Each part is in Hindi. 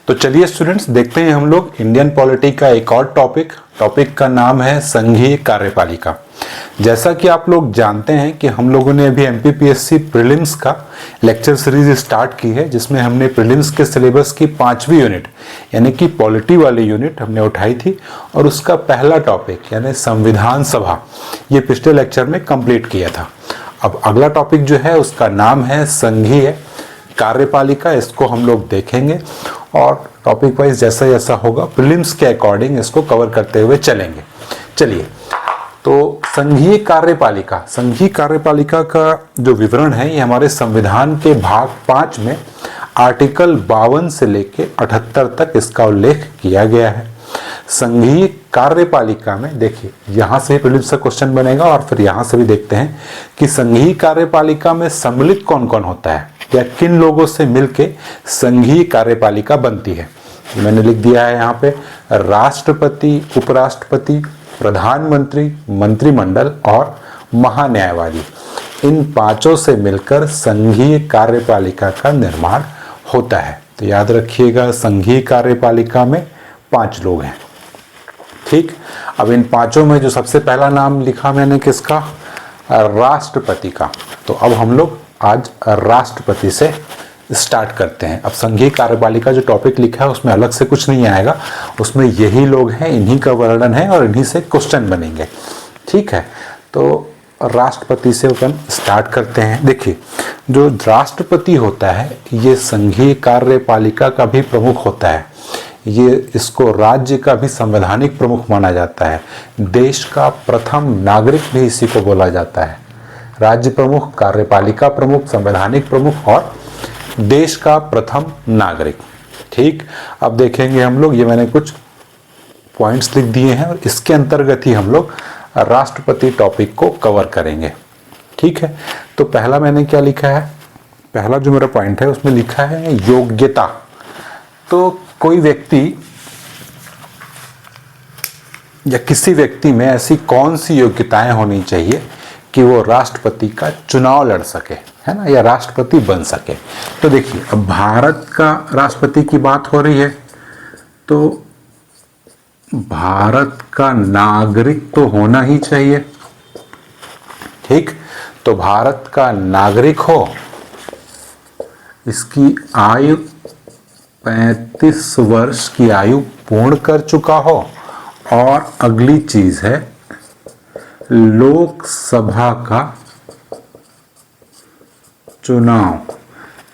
तो चलिए स्टूडेंट्स देखते हैं हम लोग इंडियन पॉलिटी का एक और टॉपिक का नाम है संघीय कार्यपालिका। जैसा कि आप लोग जानते हैं कि हम लोगों ने अभी एमपीपीएससी प्रीलिम्स का लेक्चर सीरीज स्टार्ट की है, जिसमें हमने प्रीलिम्स के सिलेबस की 5वीं यूनिट यानी कि पॉलिटी वाली यूनिट हमने उठाई थी और उसका पहला टॉपिक यानी संविधान सभा ये पिछले लेक्चर में कंप्लीट किया था। अब अगला टॉपिक जो है उसका नाम है संघीय कार्यपालिका। इसको हम लोग देखेंगे और टॉपिक वाइज जैसा जैसा होगा प्रीलिम्स के अकॉर्डिंग इसको कवर करते हुए चलेंगे। चलिए, तो संघीय कार्यपालिका का जो विवरण है ये हमारे संविधान के भाग 5 में आर्टिकल 52 से लेके 78 तक इसका उल्लेख किया गया है। संघीय कार्यपालिका में देखिए, यहाँ से प्रीलिम्स का क्वेश्चन बनेगा और फिर यहाँ से भी देखते हैं कि संघीय कार्यपालिका में सम्मिलित कौन कौन होता है या किन लोगों से मिलके संघीय कार्यपालिका बनती है। मैंने लिख दिया है यहाँ पे राष्ट्रपति, उपराष्ट्रपति, प्रधानमंत्री, मंत्रिमंडल और महान्यायवादी। इन पांचों से मिलकर संघीय कार्यपालिका का निर्माण होता है। तो याद रखिएगा, संघीय कार्यपालिका में 5 लोग हैं। ठीक, अब इन पांचों में जो सबसे पहला नाम लिखा मैंने किसका, राष्ट्रपति का। तो अब हम लोग आज राष्ट्रपति से स्टार्ट करते हैं। अब संघीय कार्यपालिका जो टॉपिक लिखा है उसमें अलग से कुछ नहीं आएगा, उसमें यही लोग हैं, इन्हीं का वर्णन है और इन्हीं से क्वेश्चन बनेंगे। ठीक है, तो राष्ट्रपति से अपन स्टार्ट करते हैं। देखिए, जो राष्ट्रपति होता है ये संघीय कार्यपालिका का भी प्रमुख होता है। ये इसको राज्य का भी संवैधानिक प्रमुख माना जाता है। देश का प्रथम नागरिक भी इसी को बोला जाता है। राज्य प्रमुख, कार्यपालिका प्रमुख, संवैधानिक प्रमुख और देश का प्रथम नागरिक। ठीक, अब देखेंगे हम लोग, ये मैंने कुछ पॉइंट्स लिख दिए हैं और इसके अंतर्गत ही हम लोग राष्ट्रपति टॉपिक को कवर करेंगे। ठीक है, तो पहला मैंने क्या लिखा है, पहला जो मेरा पॉइंट है उसमें लिखा है योग्यता। तो कोई व्यक्ति या किसी व्यक्ति में ऐसी कौन सी योग्यताएं होनी चाहिए कि वो राष्ट्रपति का चुनाव लड़ सके, है ना, या राष्ट्रपति बन सके। तो देखिए, अब भारत का राष्ट्रपति की बात हो रही है तो भारत का नागरिक तो होना ही चाहिए। ठीक, तो भारत का नागरिक हो, इसकी आयु 35 वर्ष की आयु पूर्ण कर चुका हो और अगली चीज है लोकसभा का चुनाव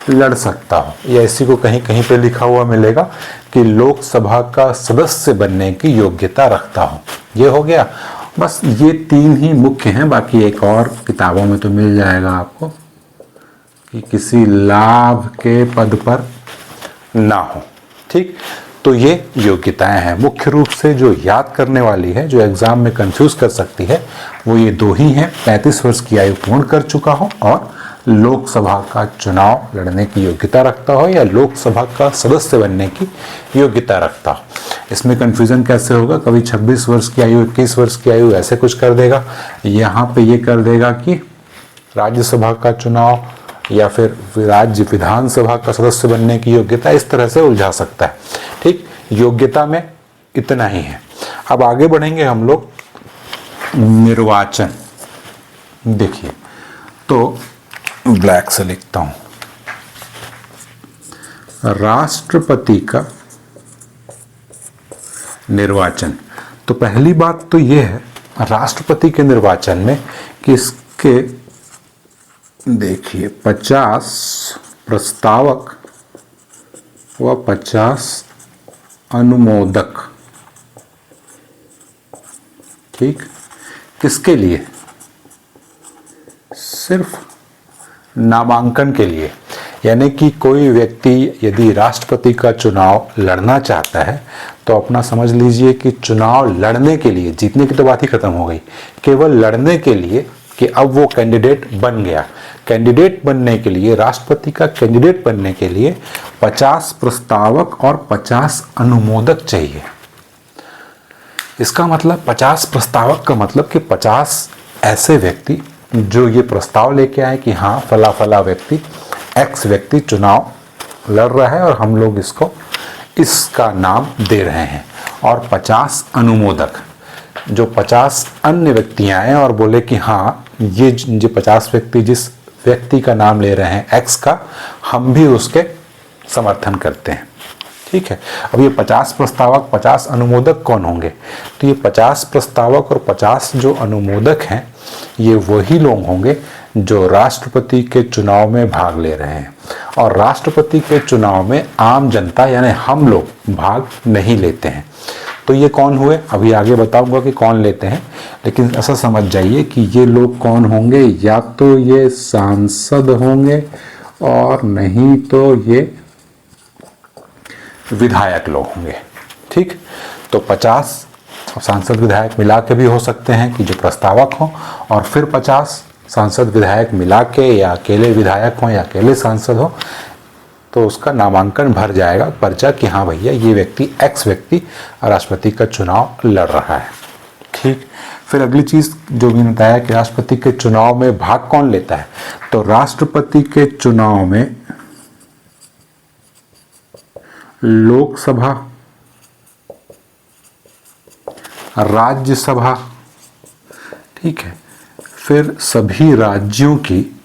लड़ सकता हो, या इसी को कहीं कहीं पे लिखा हुआ मिलेगा कि लोकसभा का सदस्य बनने की योग्यता रखता हो। ये हो गया, बस ये 3 ही मुख्य हैं। बाकी एक और किताबों में तो मिल जाएगा आपको कि किसी लाभ के पद पर ना हो। ठीक, तो ये योग्यताएं हैं मुख्य रूप से जो याद करने वाली है, जो एग्जाम में कंफ्यूज कर सकती है, वो ये 2 ही हैं, 35 वर्ष की आयु पूर्ण कर चुका हो और लोकसभा का चुनाव लड़ने की योग्यता रखता हो या लोकसभा का सदस्य बनने की योग्यता रखता हो। इसमें कंफ्यूजन कैसे होगा, कभी 26 वर्ष की आयु, 21 वर्ष की आयु ऐसे कुछ कर देगा, यहाँ पे ये कर देगा कि राज्यसभा का चुनाव या फिर राज्य विधानसभा का सदस्य बनने की योग्यता, इस तरह से उलझा सकता है। ठीक, योग्यता में इतना ही है। अब आगे बढ़ेंगे हम लोग निर्वाचन। देखिए, तो ब्लैक से लिखता हूं, राष्ट्रपति का निर्वाचन। तो पहली बात तो यह है राष्ट्रपति के निर्वाचन में कि इसके देखिए 50 प्रस्तावक व 50 अनुमोदक। ठीक, किसके लिए, सिर्फ नामांकन के लिए। यानी कि कोई व्यक्ति यदि राष्ट्रपति का चुनाव लड़ना चाहता है तो अपना समझ लीजिए कि चुनाव लड़ने के लिए, जीतने की तो बात ही खत्म हो गई, केवल लड़ने के लिए कि अब वो कैंडिडेट बन गया। कैंडिडेट बनने के लिए, राष्ट्रपति का कैंडिडेट बनने के लिए 50 प्रस्तावक और 50 अनुमोदक चाहिए। इसका मतलब 50 प्रस्तावक का मतलब कि 50 ऐसे व्यक्ति जो ये प्रस्ताव लेके आए कि हाँ फला फला व्यक्ति, एक्स व्यक्ति चुनाव लड़ रहा है और हम लोग इसको इसका नाम दे रहे हैं और 50 अनुमोदक, जो 50 अन्य व्यक्ति आए और बोले कि हाँ ये जो 50 व्यक्ति जिस व्यक्ति का नाम ले रहे हैं एक्स का, हम भी उसके समर्थन करते हैं। ठीक है। अब ये 50 प्रस्तावक 50 अनुमोदक कौन होंगे? तो ये 50 प्रस्तावक और 50 जो अनुमोदक हैं ये वही लोग होंगे जो राष्ट्रपति के चुनाव में भाग ले रहे हैं। और राष्ट्रपति के चुनाव में आम जनता यानी हम लोग भाग नहीं लेते हैं। तो ये कौन हुए? अभी आगे बताऊंगा कि कौन लेते हैं, लेकिन ऐसा समझ जाइए कि ये लोग कौन होंगे, या तो ये सांसद होंगे और नहीं तो ये विधायक लोग होंगे। ठीक। तो 50 सांसद विधायक मिला के भी हो सकते हैं कि जो प्रस्तावक हो, और फिर 50 सांसद विधायक मिला के, या अकेले विधायक हो या अकेले सांसद हो, तो उसका नामांकन भर जाएगा पर्चा कि हाँ भैया ये व्यक्ति एक्स व्यक्ति राष्ट्रपति का चुनाव लड़ रहा है। ठीक। फिर अगली चीज जो भी बताया कि राष्ट्रपति के चुनाव में भाग कौन लेता है, तो राष्ट्रपति के चुनाव में लोकसभा, राज्यसभा, ठीक है, फिर सभी राज्यों की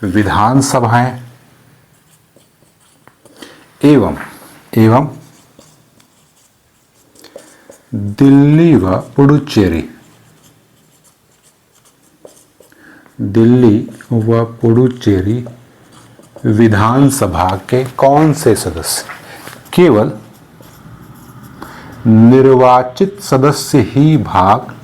विधानसभाएं एवं दिल्ली व पुडुचेरी विधानसभा के कौन से सदस्य? केवल निर्वाचित सदस्य ही भाग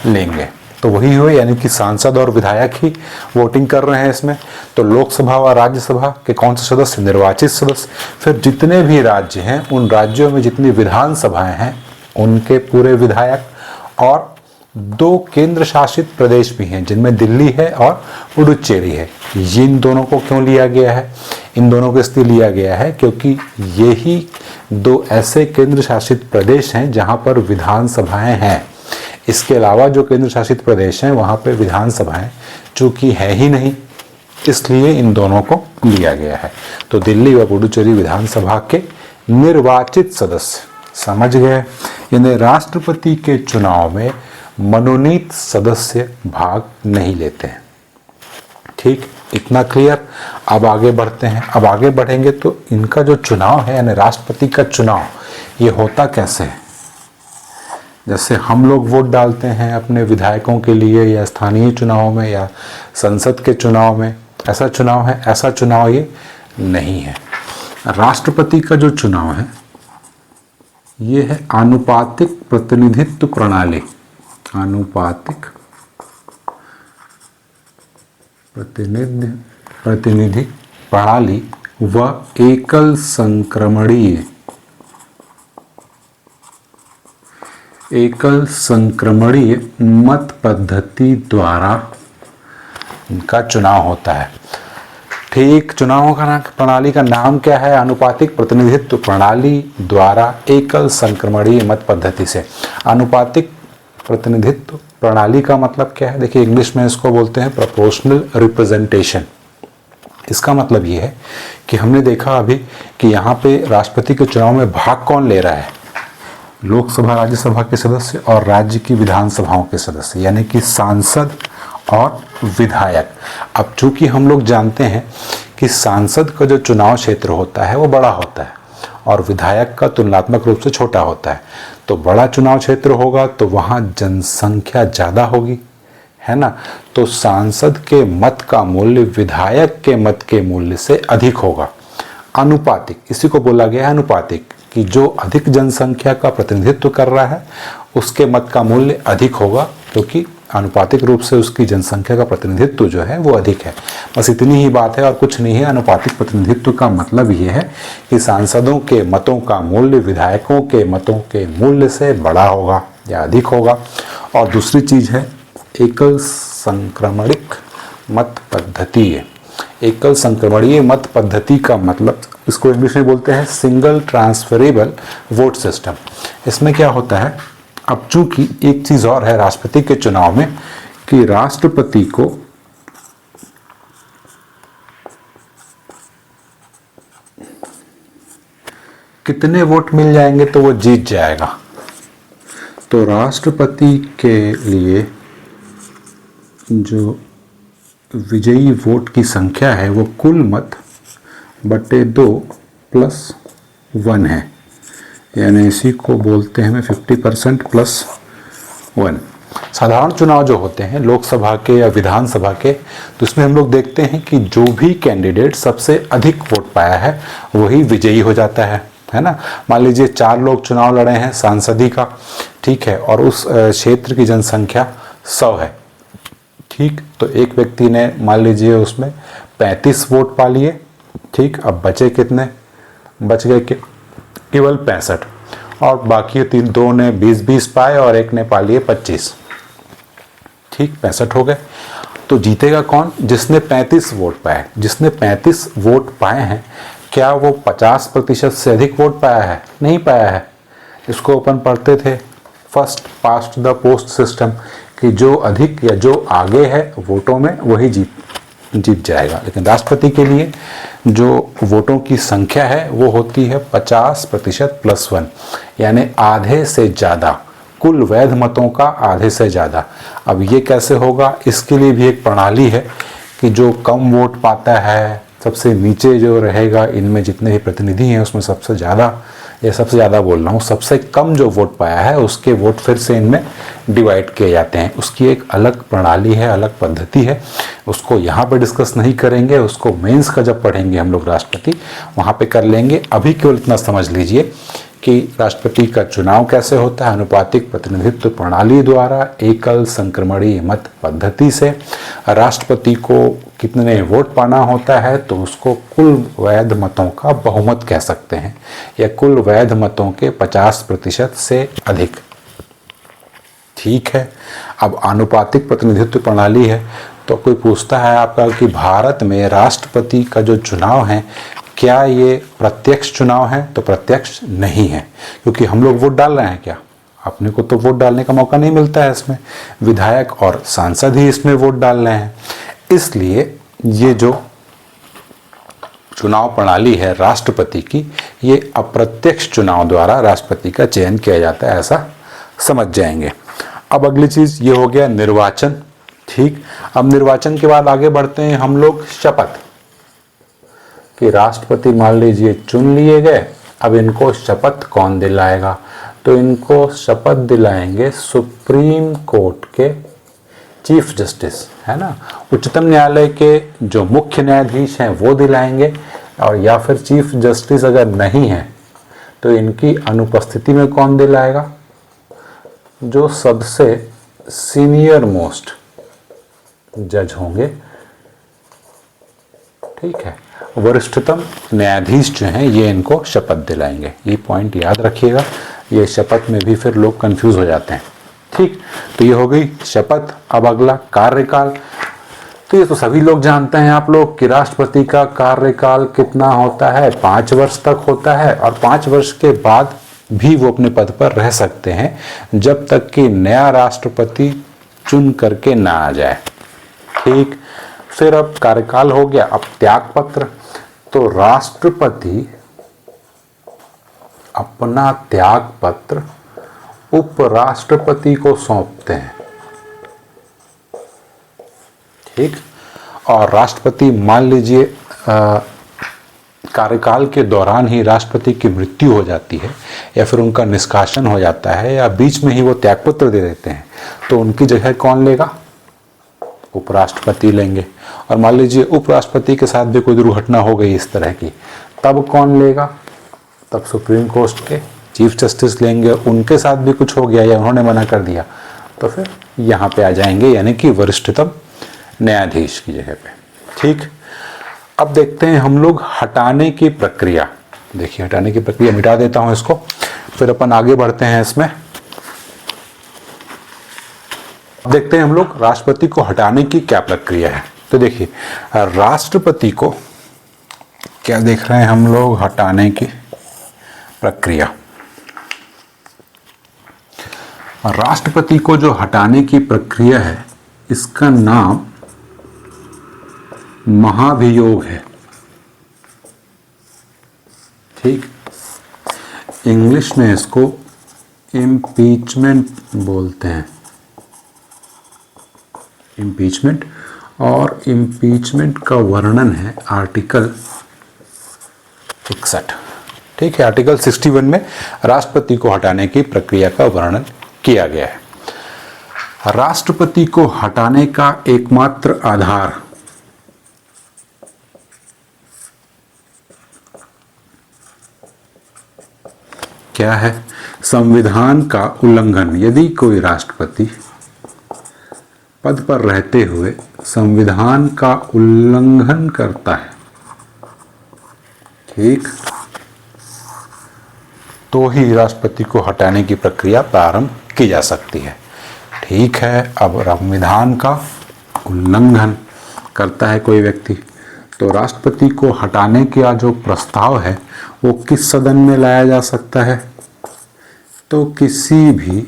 लेंगे। तो वही हुए, यानी कि सांसद और विधायक ही वोटिंग कर रहे हैं इसमें। तो लोकसभा व राज्यसभा के कौन से सदस्य? निर्वाचित सदस्य। फिर जितने भी राज्य हैं उन राज्यों में जितनी विधानसभाएं हैं उनके पूरे विधायक, और 2 केंद्र शासित प्रदेश भी हैं जिनमें दिल्ली है और पुडुचेरी है। ये इन दोनों को क्यों लिया गया है? इन दोनों को इसलिए लिया गया है क्योंकि यही 2 ऐसे केंद्र शासित प्रदेश हैं जहां पर विधानसभाएं हैं। इसके अलावा जो केंद्र शासित प्रदेश हैं वहां पे विधानसभाएं चूंकि है ही नहीं, इसलिए इन दोनों को लिया गया है। तो दिल्ली व पुडुचेरी विधानसभा के निर्वाचित सदस्य, समझ गए? यानी राष्ट्रपति के चुनाव में मनोनीत सदस्य भाग नहीं लेते हैं। ठीक, इतना क्लियर। अब आगे बढ़ते हैं। अब आगे बढ़ेंगे तो इनका जो चुनाव है यानी राष्ट्रपति का चुनाव, ये होता कैसे है? जैसे हम लोग वोट डालते हैं अपने विधायकों के लिए या स्थानीय चुनाव में या संसद के चुनाव में, ऐसा चुनाव है? ऐसा चुनाव ये नहीं है। राष्ट्रपति का जो चुनाव है ये है आनुपातिक प्रतिनिधित्व प्रणाली। आनुपातिक प्रतिनिधि प्रणाली व एकल संक्रमणीय मत पद्धति द्वारा इनका चुनाव होता है। ठीक, चुनावों का प्रणाली का नाम क्या है? आनुपातिक प्रतिनिधित्व प्रणाली द्वारा एकल संक्रमणीय मत पद्धति से। आनुपातिक प्रतिनिधित्व प्रणाली का मतलब क्या है? देखिए, इंग्लिश में इसको बोलते हैं प्रोपोर्शनल रिप्रेजेंटेशन। इसका मतलब ये है कि हमने देखा अभी कि यहाँ पे राष्ट्रपति के चुनाव में भाग कौन ले रहा है? लोकसभा राज्यसभा के सदस्य और राज्य की विधानसभाओं के सदस्य, यानी कि सांसद और विधायक। अब चूंकि हम लोग जानते हैं कि सांसद का जो चुनाव क्षेत्र होता है वो बड़ा होता है और विधायक का तुलनात्मक रूप से छोटा होता है, तो बड़ा चुनाव क्षेत्र होगा तो वहाँ जनसंख्या ज़्यादा होगी, है ना? तो सांसद के मत का मूल्य विधायक के मत के मूल्य से अधिक होगा। अनुपातिक, इसी को बोला गया है अनुपातिक, कि जो अधिक जनसंख्या का प्रतिनिधित्व कर रहा है उसके मत का मूल्य अधिक होगा, क्योंकि आनुपातिक रूप से उसकी जनसंख्या का प्रतिनिधित्व जो है वो अधिक है। बस इतनी ही बात है और कुछ नहीं है। अनुपातिक प्रतिनिधित्व का मतलब ये है कि सांसदों के मतों का मूल्य विधायकों के मतों के मूल्य से बड़ा होगा या अधिक होगा। और दूसरी चीज है एकल संक्रमणिक मत पद्धति है। एकल संक्रमणीय मत पद्धति का मतलब, इसको इंग्लिश में बोलते हैं सिंगल ट्रांसफरेबल वोट सिस्टम। इसमें क्या होता है, अब चूंकि एक चीज और है राष्ट्रपति के चुनाव में कि राष्ट्रपति को कितने वोट मिल जाएंगे तो वो जीत जाएगा। तो राष्ट्रपति के लिए जो विजयी वोट की संख्या है वो कुल मत बटे 2 + 1 है, यानी इसी को बोलते हैं 50% + 1। साधारण चुनाव जो होते हैं लोकसभा के या विधानसभा के, तो उसमें हम लोग देखते हैं कि जो भी कैंडिडेट सबसे अधिक वोट पाया है वही विजयी हो जाता है ना। मान लीजिए 4 लोग चुनाव लड़े हैं सांसदी का, ठीक है, और उस क्षेत्र की जनसंख्या 100 है, ठीक। तो एक व्यक्ति ने मान लीजिए उसमें 35 वोट पा लिए, ठीक। अब बचे कितने, बच गए केवल 65, और बाकी 2 ने 20-20 पाए और एक ने पा लिए 25, ठीक, 65 हो गए। तो जीतेगा कौन, जिसने 35 वोट पाए। जिसने 35 वोट पाए हैं, क्या वो 50% से अधिक वोट पाया है? नहीं पाया है। इसको अपन पढ़ते थे first past the post system, कि जो अधिक या जो आगे है वोटों में वही जीत जाएगा। लेकिन राष्ट्रपति के लिए जो वोटों की संख्या है वो होती है 50% + 1, यानी आधे से ज़्यादा, कुल वैध मतों का आधे से ज़्यादा। अब ये कैसे होगा, इसके लिए भी एक प्रणाली है कि जो कम वोट पाता है, सबसे नीचे जो रहेगा, इनमें जितने भी प्रतिनिधि हैं उसमें सबसे ज़्यादा, या सबसे ज़्यादा बोल रहा हूँ, सबसे कम जो वोट पाया है उसके वोट फिर से इनमें डिवाइड किए जाते हैं। उसकी एक अलग प्रणाली है, अलग पद्धति है, उसको यहाँ पे डिस्कस नहीं करेंगे, उसको मेंस का जब पढ़ेंगे हम लोग राष्ट्रपति, वहाँ पे कर लेंगे। अभी केवल इतना समझ लीजिए कि राष्ट्रपति का चुनाव कैसे होता है, अनुपातिक प्रतिनिधित्व प्रणाली द्वारा, एकल संक्रमणीय मत पद्धति से। राष्ट्रपति को कितने वोट पाना होता है, तो उसको कुल वैध मतों का बहुमत कह सकते हैं, या कुल वैध मतों के 50% से अधिक, ठीक है। अब आनुपातिक प्रतिनिधित्व प्रणाली है, तो कोई पूछता है आपका कि भारत में राष्ट्रपति का जो चुनाव है क्या ये प्रत्यक्ष चुनाव है, तो प्रत्यक्ष नहीं है, क्योंकि हम लोग वोट डाल रहे हैं क्या, अपने को तो वोट डालने का मौका नहीं मिलता है। इसमें विधायक और सांसद ही इसमें वोट डाल रहे हैं। इसलिए ये जो चुनाव प्रणाली है राष्ट्रपति की, ये अप्रत्यक्ष चुनाव द्वारा राष्ट्रपति का चयन किया जाता है, ऐसा समझ जाएंगे। अब अगली चीज ये हो गया निर्वाचन, ठीक। अब निर्वाचन के बाद आगे बढ़ते हैं हम लोग शपथ, कि राष्ट्रपति मान लीजिए चुन लिए गए, अब इनको शपथ कौन दिलाएगा, तो इनको शपथ दिलाएंगे सुप्रीम कोर्ट के चीफ जस्टिस, है ना। उच्चतम न्यायालय के जो मुख्य न्यायाधीश हैं वो दिलाएंगे, और या फिर चीफ जस्टिस अगर नहीं है तो इनकी अनुपस्थिति में कौन दिलाएगा, जो सबसे सीनियर मोस्ट जज होंगे, ठीक है, वरिष्ठतम न्यायाधीश जो हैं ये इनको शपथ दिलाएंगे। ये पॉइंट याद रखिएगा, ये शपथ में भी फिर लोग कंफ्यूज हो जाते हैं, ठीक। तो ये हो गई शपथ। अब अगला कार्यकाल, तो ये तो सभी लोग जानते हैं आप लोग कि राष्ट्रपति का कार्यकाल कितना होता है, 5 वर्ष तक होता है, और 5 वर्ष के बाद भी वो अपने पद पर रह सकते हैं जब तक कि नया राष्ट्रपति चुन करके ना आ जाए, ठीक। फिर अब कार्यकाल हो गया, अब त्याग पत्र, तो राष्ट्रपति अपना त्याग पत्र उपराष्ट्रपति को सौंपते हैं, ठीक। और राष्ट्रपति मान लीजिए कार्यकाल के दौरान ही राष्ट्रपति की मृत्यु हो जाती है, या फिर उनका निष्कासन हो जाता है, या बीच में ही वो त्यागपत्र दे देते हैं, तो उनकी जगह कौन लेगा, उपराष्ट्रपति लेंगे। और मान लीजिए उपराष्ट्रपति के साथ भी कोई दुर्घटना हो गई इस तरह की, तब कौन लेगा, तब सुप्रीम कोर्ट के चीफ जस्टिस लेंगे। उनके साथ भी कुछ हो गया या उन्होंने मना कर दिया, तो फिर यहाँ पे आ जाएंगे, यानी कि वरिष्ठतम न्यायाधीश की जगह पे, ठीक। अब देखते हैं हम लोग हटाने की प्रक्रिया। देखिए हटाने की प्रक्रिया, मिटा देता हूं इसको, फिर अपन आगे बढ़ते हैं इसमें। देखते हैं हम लोग राष्ट्रपति को हटाने की क्या प्रक्रिया है। तो देखिए राष्ट्रपति को क्या देख रहे हैं हम लोग, हटाने की प्रक्रिया। राष्ट्रपति को जो हटाने की प्रक्रिया है, इसका नाम महाभियोग है, ठीक। इंग्लिश में इसको इम्पीचमेंट बोलते हैं, इम्पीचमेंट। और इम्पीचमेंट का वर्णन है आर्टिकल 61। ठीक है, आर्टिकल 61 में राष्ट्रपति को हटाने की प्रक्रिया का वर्णन किया गया है। राष्ट्रपति को हटाने का एकमात्र आधार क्या है? संविधान का उल्लंघन। यदि कोई राष्ट्रपति पद पर रहते हुए संविधान का उल्लंघन करता है, ठीक, तो ही राष्ट्रपति को हटाने की प्रक्रिया प्रारंभ की जा सकती है। ठीक है, अब संविधान का उल्लंघन करता है कोई व्यक्ति, तो राष्ट्रपति को हटाने का जो प्रस्ताव है वो किस सदन में लाया जा सकता है? तो किसी भी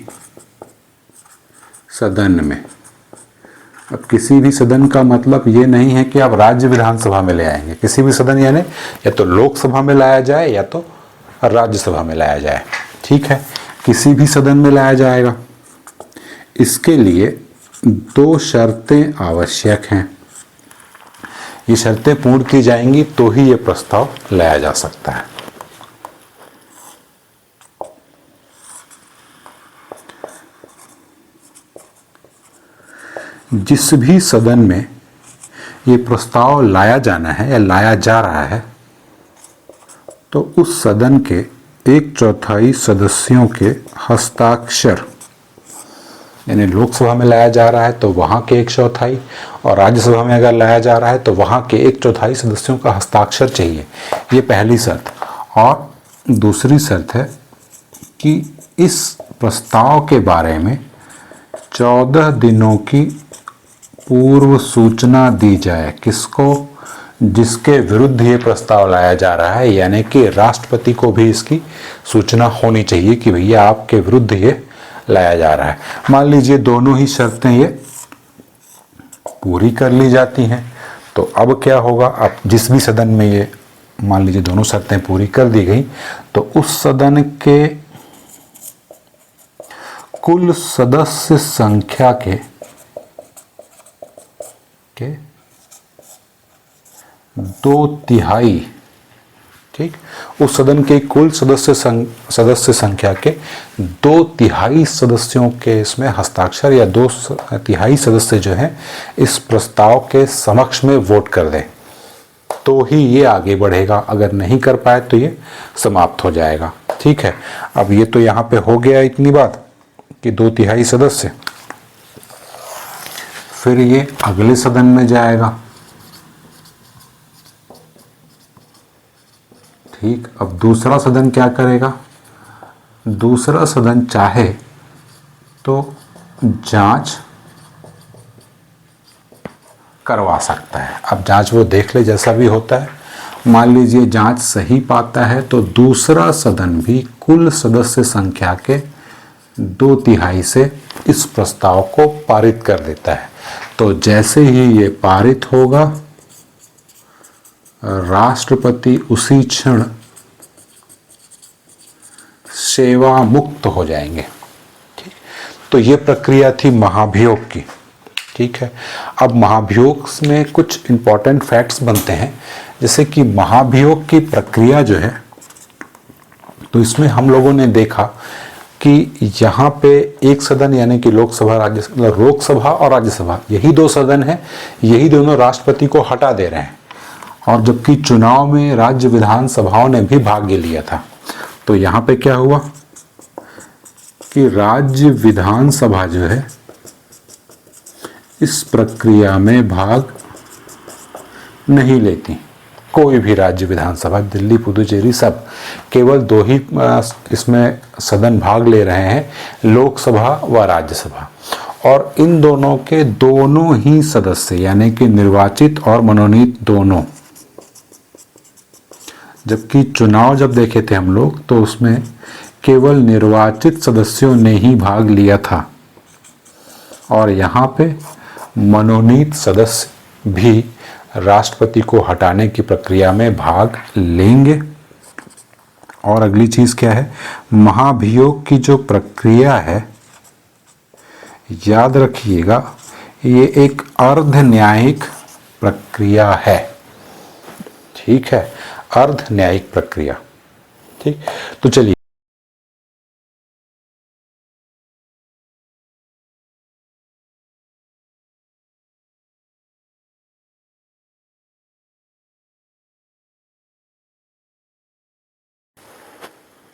सदन में। अब किसी भी सदन का मतलब ये नहीं है कि आप राज्य विधानसभा में ले आएंगे। किसी भी सदन यानी या तो लोकसभा में लाया जाए या तो राज्यसभा में लाया जाए। ठीक है, किसी भी सदन में लाया जाएगा। इसके लिए 2 शर्तें आवश्यक हैं। ये शर्तें पूर्ण की जाएंगी तो ही ये प्रस्ताव लाया जा सकता है। जिस भी सदन में ये प्रस्ताव लाया जाना है या लाया जा रहा है, तो उस सदन के 1/4 सदस्यों के हस्ताक्षर, यानी लोकसभा में लाया जा रहा है तो वहाँ के 1/4, और राज्यसभा में अगर लाया जा रहा है तो वहाँ के 1/4 सदस्यों का हस्ताक्षर चाहिए। ये पहली शर्त। और दूसरी शर्त है कि इस प्रस्ताव के बारे में 14 दिनों की पूर्व सूचना दी जाए। किसको? जिसके विरुद्ध ये प्रस्ताव लाया जा रहा है, यानी कि राष्ट्रपति को भी इसकी सूचना होनी चाहिए कि भैया आपके विरुद्ध ये लाया जा रहा है। मान लीजिए दोनों ही शर्तें ये पूरी कर ली जाती हैं, तो अब क्या होगा? अब जिस भी सदन में ये मान लीजिए दोनों शर्तें पूरी कर दी गई, तो उस सदन के कुल सदस्य संख्या के 2/3, ठीक, उस सदन के कुल सदस्य संख्या के 2/3 सदस्यों के इसमें हस्ताक्षर या 2/3 सदस्य जो हैं इस प्रस्ताव के समक्ष में वोट कर दें, तो ही ये आगे बढ़ेगा। अगर नहीं कर पाए तो ये समाप्त हो जाएगा। ठीक है, अब ये तो यहाँ पे हो गया इतनी बात कि 2/3 सदस्य। फिर ये अगले सदन में जाएगा। ठीक, अब दूसरा सदन क्या करेगा? दूसरा सदन चाहे तो जांच करवा सकता है। अब जांच वो देख ले, जैसा भी होता है। मान लीजिए जांच सही पाता है तो दूसरा सदन भी कुल सदस्य संख्या के 2/3 से इस प्रस्ताव को पारित कर देता है। तो जैसे ही ये पारित होगा, राष्ट्रपति उसी क्षण सेवा मुक्त हो जाएंगे। ठीक, तो ये प्रक्रिया थी महाभियोग की। ठीक है, अब महाभियोग में कुछ इंपॉर्टेंट फैक्ट्स बनते हैं, जैसे कि महाभियोग की प्रक्रिया जो है, तो इसमें हम लोगों ने देखा कि यहाँ पे एक सदन यानी कि लोकसभा लोकसभा और राज्यसभा, यही 2 सदन हैं, यही दोनों राष्ट्रपति को हटा दे रहे हैं। और जबकि चुनाव में राज्य विधानसभाओं ने भी भाग लिया था, तो यहाँ पे क्या हुआ कि राज्य विधानसभा जो है इस प्रक्रिया में भाग नहीं लेती। कोई भी राज्य विधानसभा, दिल्ली, पुदुचेरी, सब, केवल 2 ही इसमें सदन भाग ले रहे हैं, लोकसभा व राज्यसभा। और इन दोनों के दोनों ही सदस्य यानी कि निर्वाचित और मनोनीत दोनों, जबकि चुनाव जब देखे थे हम लोग तो उसमें केवल निर्वाचित सदस्यों ने ही भाग लिया था, और यहाँ पे मनोनीत सदस्य भी राष्ट्रपति को हटाने की प्रक्रिया में भाग लेंगे। और अगली चीज क्या है, महाभियोग की जो प्रक्रिया है, याद रखिएगा ये एक अर्ध न्यायिक प्रक्रिया है। ठीक है, अर्ध न्यायिक प्रक्रिया। ठीक, तो चलिए